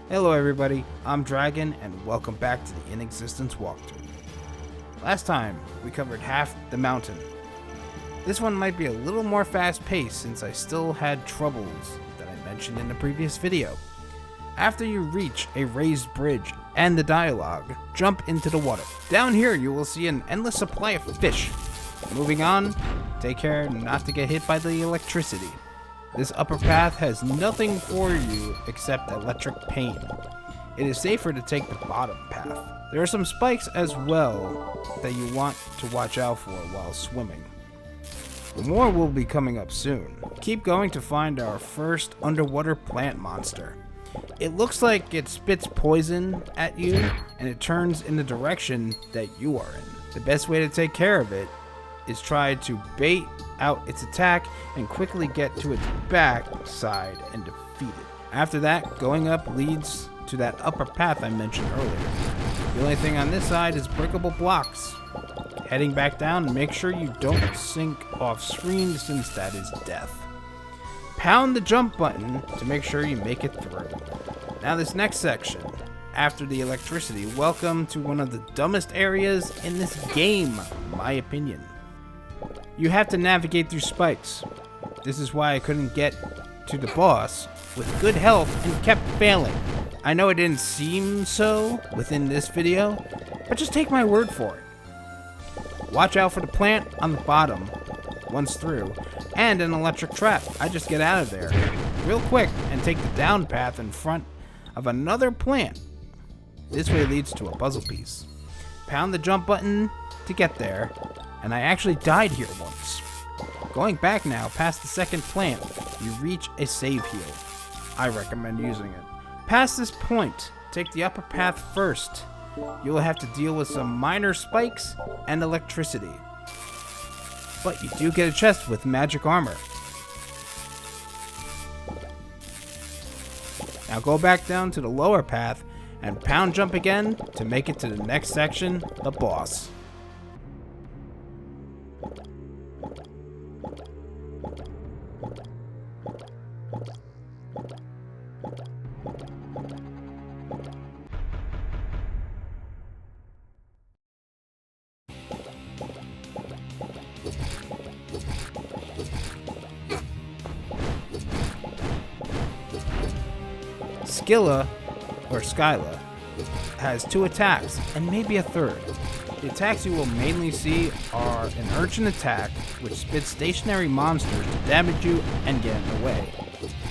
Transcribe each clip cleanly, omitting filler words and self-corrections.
Hello everybody, I'm Dragon and welcome back to the Inexistence walkthrough. Last time, we covered half the mountain. This one might be a little more fast paced since I still had troubles that I mentioned in the previous video. After you reach a raised bridge and the dialogue, jump into the water. Down here you will see an endless supply of fish. Moving on, take care not to get hit by the electricity. This upper path has nothing for you except electric pain. It is safer to take the bottom path. There are some spikes as well that you want to watch out for while swimming. More will be coming up soon. Keep going to find our first underwater plant monster. It looks like it spits poison at you and it turns in the direction that you are in. The best way to take care of it is try to bait out its attack and quickly get to its back side and defeat it. After that, going up leads to that upper path I mentioned earlier. The only thing on this side is breakable blocks. Heading back down, make sure you don't sink off screen since that is death. Pound the jump button to make sure you make it through. Now this next section, after the electricity, welcome to one of the dumbest areas in this game, my opinion. You have to navigate through spikes. This is why I couldn't get to the boss with good health and kept failing. I know it didn't seem so within this video, but just take my word for it. Watch out for the plant on the bottom once through, and an electric trap. I just get out of there real quick and take the down path in front of another plant. This way leads to a puzzle piece. Pound the jump button to get there. And I actually died here once. Going back now, past the second plant, you reach a save heal. I recommend using it. Past this point, take the upper path first. You will have to deal with some minor spikes and electricity. But you do get a chest with magic armor. Now go back down to the lower path and pound jump again to make it to the next section, the boss. Skyla has 2 attacks and maybe a third. The attacks you will mainly see are an urgent attack, which spits stationary monsters to damage you and get in the way,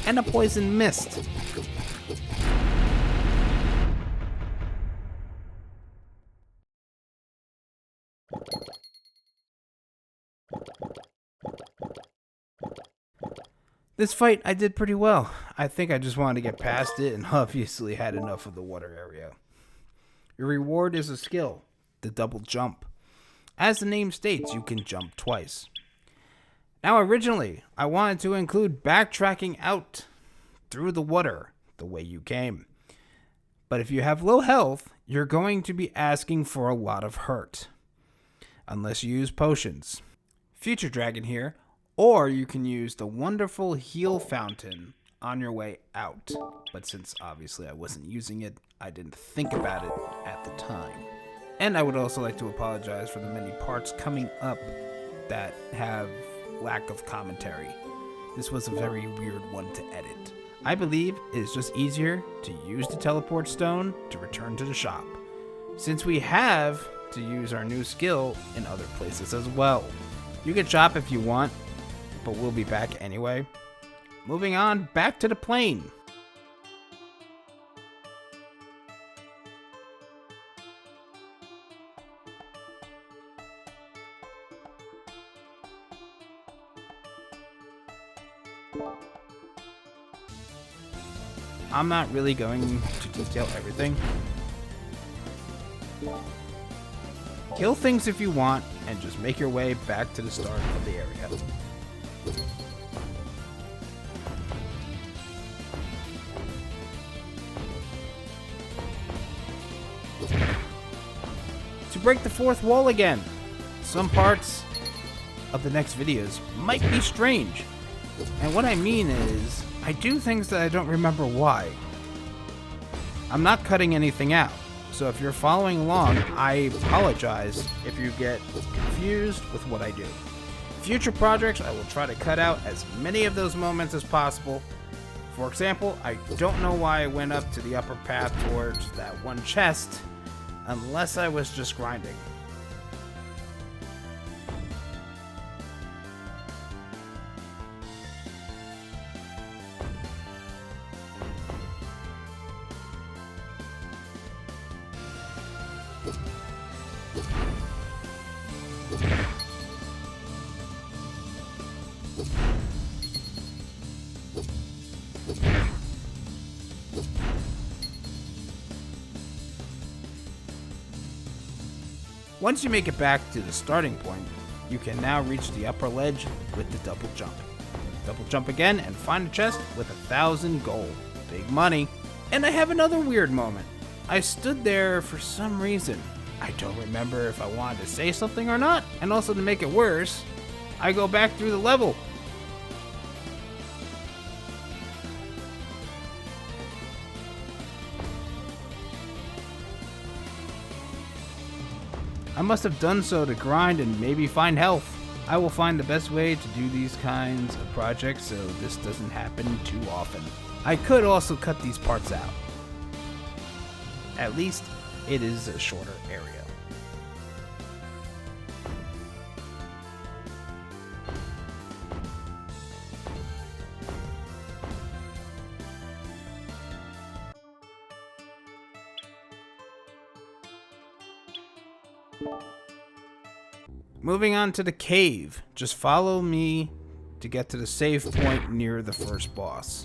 and a poison mist. This fight I did pretty well. I think I just wanted to get past it and obviously had enough of the water area. Your reward is a skill, the double jump. As the name states, you can jump twice. Now originally, I wanted to include backtracking out through the water the way you came. But if you have low health, you're going to be asking for a lot of hurt. Unless you use potions. Future Dragon here. Or you can use the wonderful heal fountain on your way out. But since obviously I wasn't using it, I didn't think about it at the time. And I would also like to apologize for the many parts coming up that have lack of commentary. This was a very weird one to edit. I believe it is just easier to use the teleport stone to return to the shop, since we have to use our new skill in other places as well. You can shop if you want, but we'll be back anyway. Moving on, back to the plane. I'm not really going to detail everything. Kill things if you want, and just make your way back to the start of the area. To break the fourth wall again. Some parts of the next videos might be strange. And what I mean is, I do things that I don't remember why. I'm not cutting anything out, so if you're following along, I apologize if you get confused with what I do. Future projects, I will try to cut out as many of those moments as possible. For example, I don't know why I went up to the upper path towards that one chest, unless I was just grinding. Once you make it back to the starting point, you can now reach the upper ledge with the double jump. Double jump again and find a chest with 1,000 gold. Big money. And I have another weird moment. I stood there for some reason. I don't remember if I wanted to say something or not, and also to make it worse, I go back through the level. I must have done so to grind and maybe find health. I will find the best way to do these kinds of projects so this doesn't happen too often. I could also cut these parts out. At least it is a shorter area. Moving on to the cave. Just follow me to get to the save point near the first boss.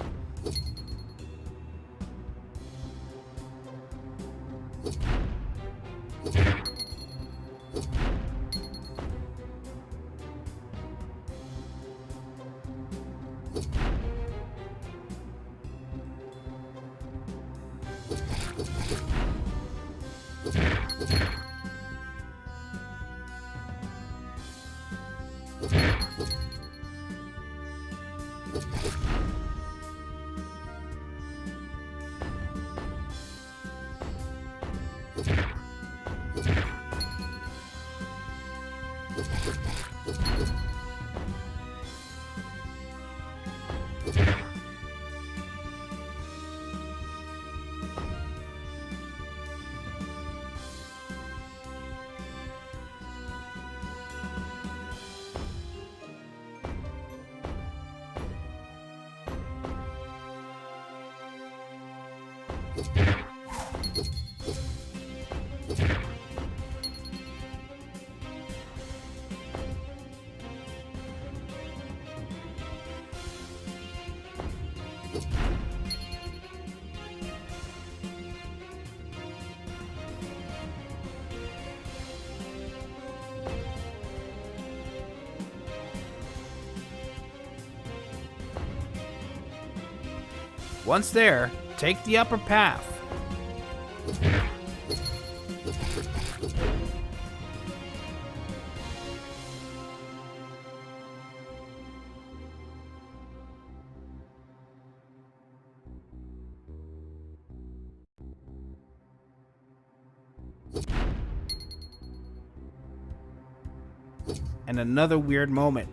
Once there, take the upper path. And another weird moment.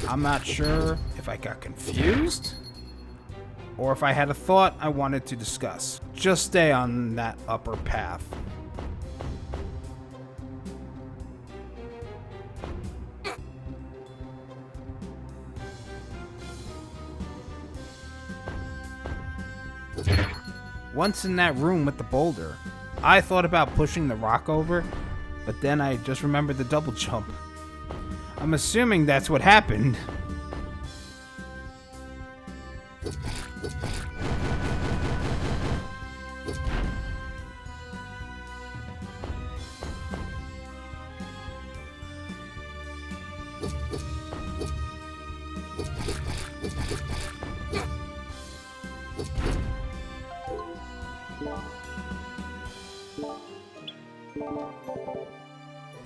I'm not sure if I got confused or if I had a thought I wanted to discuss. Just stay on that upper path. Once in that room with the boulder, I thought about pushing the rock over, but then I just remembered the double jump. I'm assuming that's what happened.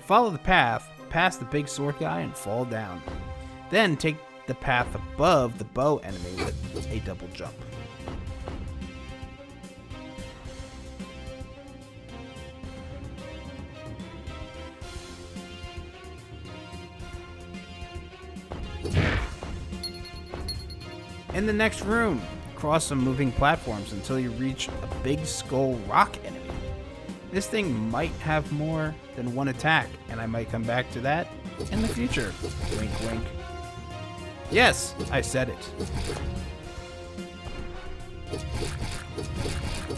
Follow the path past the big sword guy and fall down. Then take the path above the bow enemy with a double jump. In the next room, cross some moving platforms until you reach a big skull rock enemy. This thing might have more than one attack, and I might come back to that in the future. Wink, wink. Yes, I said it.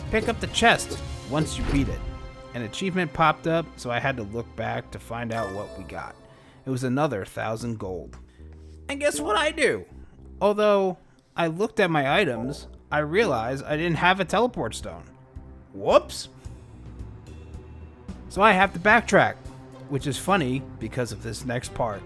Pick up the chest once you beat it. An achievement popped up, so I had to look back to find out what we got. It was another 1,000 gold. And guess what I do? Although I looked at my items, I realized I didn't have a teleport stone. Whoops! So I have to backtrack, which is funny because of this next part.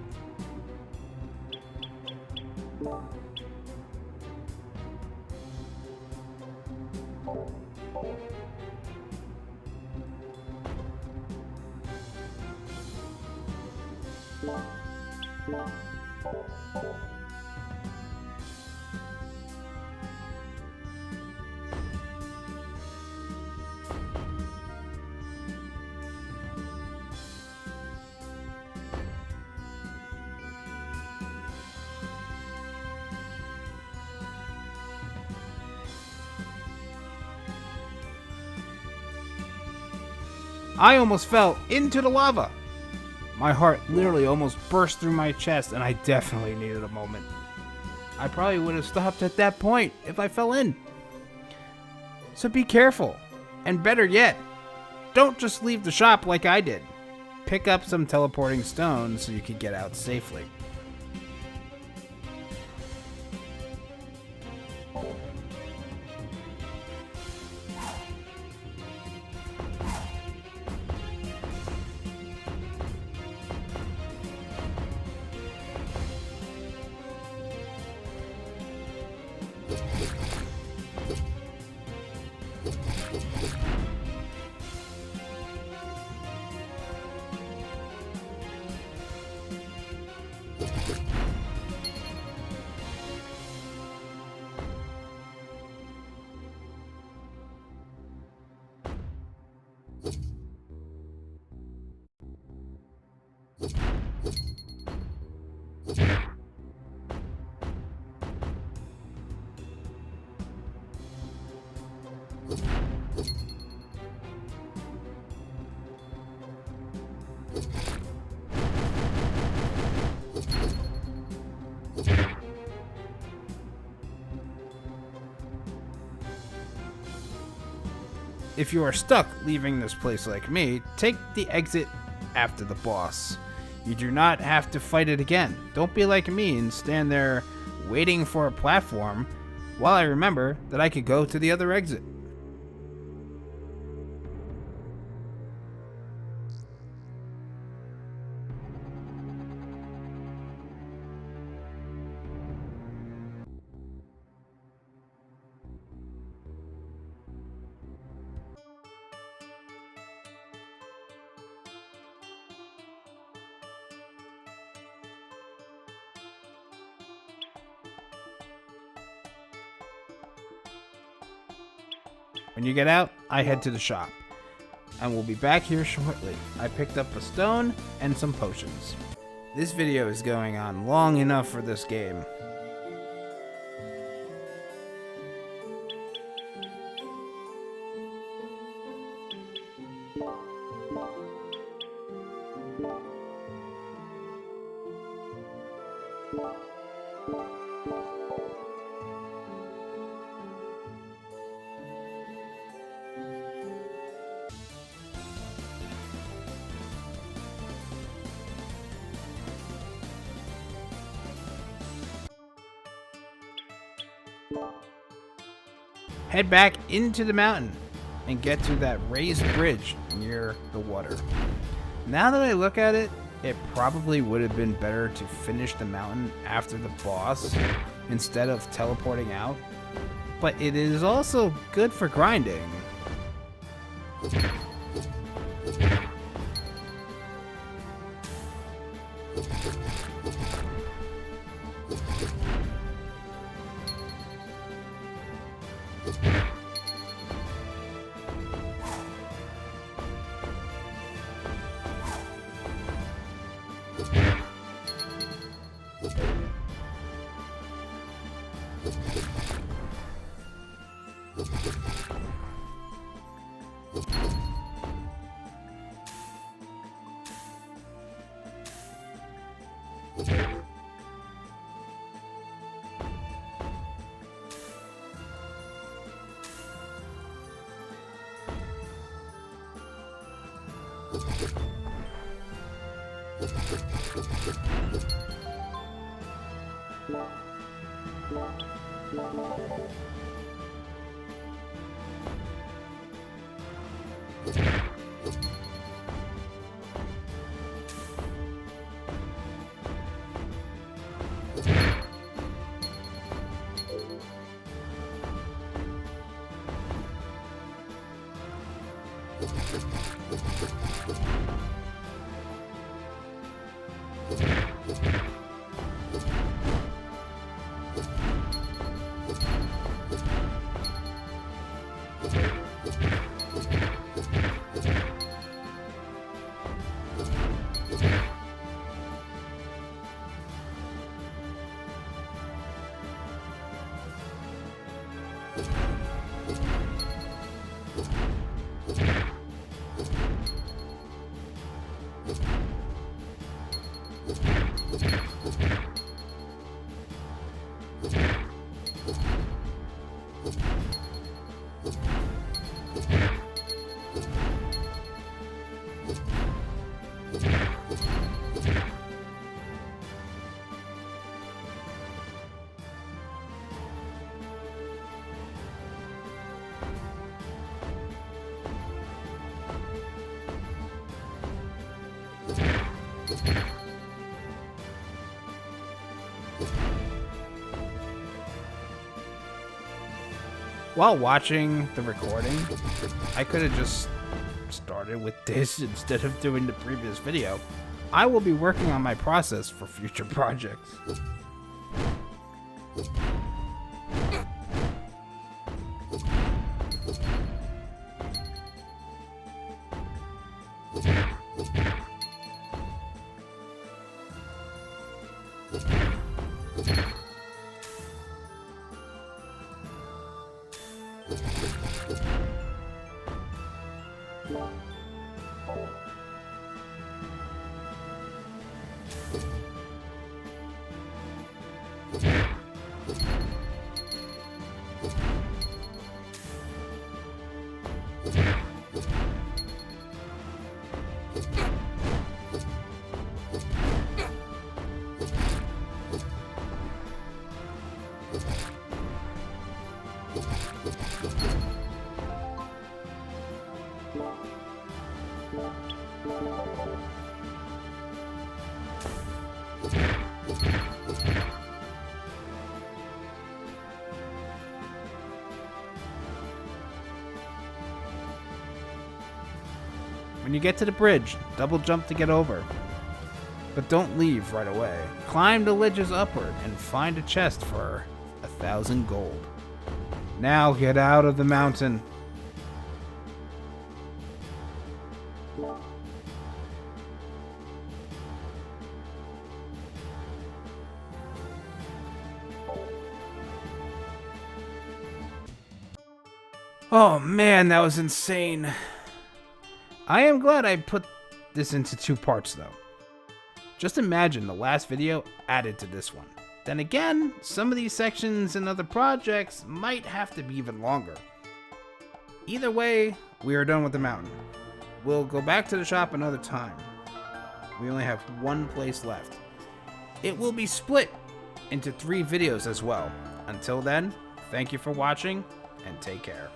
I almost fell into the lava. My heart literally almost burst through my chest, and I definitely needed a moment. I probably would have stopped at that point if I fell in. So be careful, and better yet, don't just leave the shop like I did. Pick up some teleporting stones so you can get out safely. If you are stuck leaving this place like me, take the exit after the boss. You do not have to fight it again. Don't be like me and stand there waiting for a platform while I remember that I could go to the other exit. When you get out, I head to the shop, and we'll be back here shortly. I picked up a stone and some potions. This video is going on long enough for this game. Head back into the mountain and get to that raised bridge near the water. Now that I look at it, it probably would have been better to finish the mountain after the boss instead of teleporting out, but it is also good for grinding. While watching the recording, I could have just started with this instead of doing the previous video. I will be working on my process for future projects. When you get to the bridge, double jump to get over. But don't leave right away. Climb the ledges upward and find a chest for 1,000 gold. Now get out of the mountain. Oh man, that was insane. I am glad I put this into 2 parts though. Just imagine the last video added to this one. Then again, some of these sections in other projects might have to be even longer. Either way, we are done with the mountain. We'll go back to the shop another time. We only have 1 place left. It will be split into 3 videos as well. Until then, thank you for watching and take care.